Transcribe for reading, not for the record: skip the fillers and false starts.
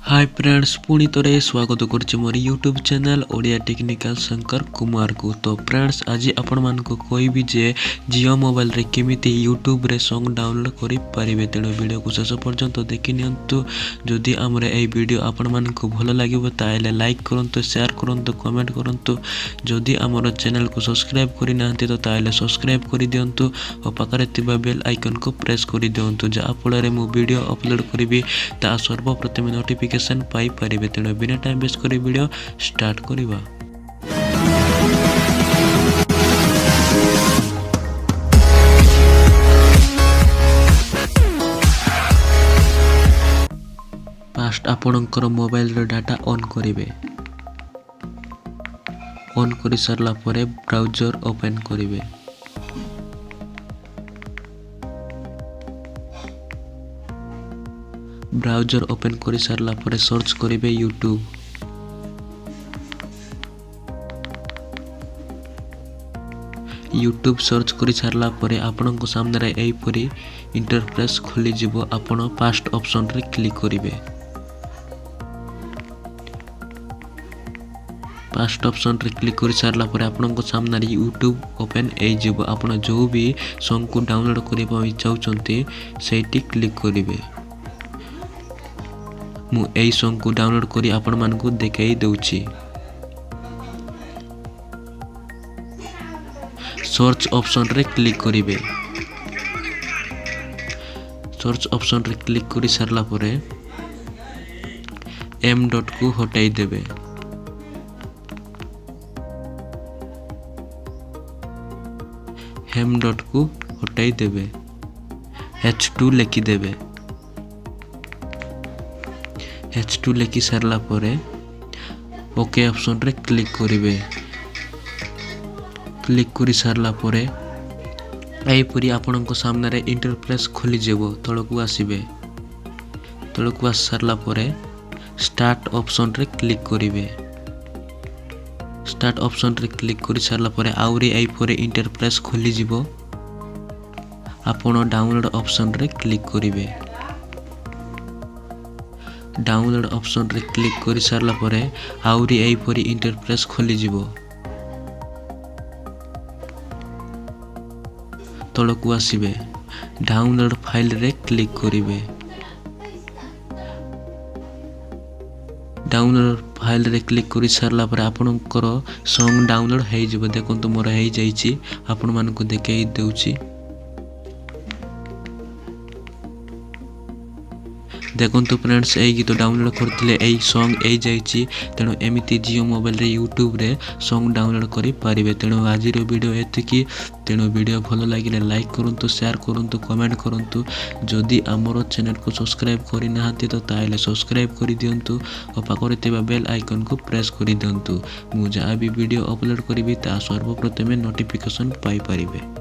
Hi friends पुणी थे स्वागत कर मोर YouTube channel Odia technical Shankar Kumar को। तो फ्रेंड्स आज आपण मान को कोई जे जियो मोबाइल रे केमिति यूट्यूब रे सॉन्ग डाउनलोड करि परिबे, तेणु वीडियो को शेष पर्यंत देखि नियंतु। जदि हमर ए वीडियो आपण मान को भल लागिबो ताले लाइक करंतु, शेयर करंतु, कमेंट करंतु। जदि हमर चैनल को सब्सक्राइब करि नाहंती तो ताले सब्सक्राइब करि दियंतु और पाखरे तिबा बेल आइकन को प्रेस करि दियंतु, जा फଳରେ मु वीडियो अपलोड करिबि ता सर्वप्रथम नोटिफिकेशन पाई परिबे। तेणु बिना टाइम वेस्ट करी वीडियो स्टार्ट करिबा। फास्ट आपणकर मोबाइल रो डाटा ऑन करिवे। ऑन करि सरला परे ब्राउजर ओपन करिवे। ब्राउजर ओपन करि सारला परे सर्च करिवे यूट्यूब। यूट्यूब सर्च करि सारला परे आपनक सामने रे एई परी इंटरफेस खोली जिवो। आपण फास्ट ऑप्शन रे क्लिक करिवे। फास्ट ऑप्शन रे क्लिक करि सारला परे आपनक सामने रे यूट्यूब ओपन एई जिवो। आपण जो भी सॉन्ग को डाउनलोड करिबा चाहउचंती सेठी क्लिक करिवे। मु एई सॉन्ग को डाउनलोड करी आपण मान को देखाई दउची। सर्च ऑप्शन रे क्लिक करिवे। सर्च ऑप्शन रे क्लिक करी सारला परे एम डॉट को हटाई देबे। एम डॉट को हटाई देबे। H2 लिखि देबे। H2 लिखि सारला परे ओके ऑप्शन रे क्लिक करिवे। क्लिक करि सारला परे एई परी आपनक सामने रे इंटरफेस खोली जेबो। तळकु आसीबे। तळकु आस सारला परे स्टार्ट ऑप्शन रे क्लिक करिवे। स्टार्ट ऑप्शन रे क्लिक करि सारला परे आउरी एई परे इंटरफेस खोली जिवो। आपण डाउनलोड ऑप्शन रे क्लिक करिवे। डाउनलोड ऑप्शन रे क्लिक करि सारला परे आउरी एई परी इंटरफेस खोली जिवो। तळकु आसीबे। डाउनलोड फाइल रे क्लिक करिवे। डाउनलोड फाइल रे क्लिक करि सारला परे आपनकर सॉन्ग डाउनलोड हेइ जिवो। देखंतु मोर हेइ जाईची, आपण मान को देखाई देउची। देखंतु फ्रेंड्स एई गीत डाउनलोड करथिले एई सॉन्ग एई जाईची। तेणु एमिति जियो मोबाइल रे यूट्यूब रे सॉन्ग डाउनलोड करि पारिबे। तेणु आजिर वीडियो एतिकी। तेणु वीडियो भलो लागिले लाइक करंतु, शेयर करंतु, कमेंट करंतु। जदि हमर चैनल को सब्सक्राइब करि नाहंती तो ताइले सब्सक्राइब करि दियंतु और पाखरे तिबा बेल आइकन को प्रेस करि दियंतु। मु जा भी वीडियो अपलोड करिबि ता सर्वप्रथमे नोटिफिकेशन पाई परिबे।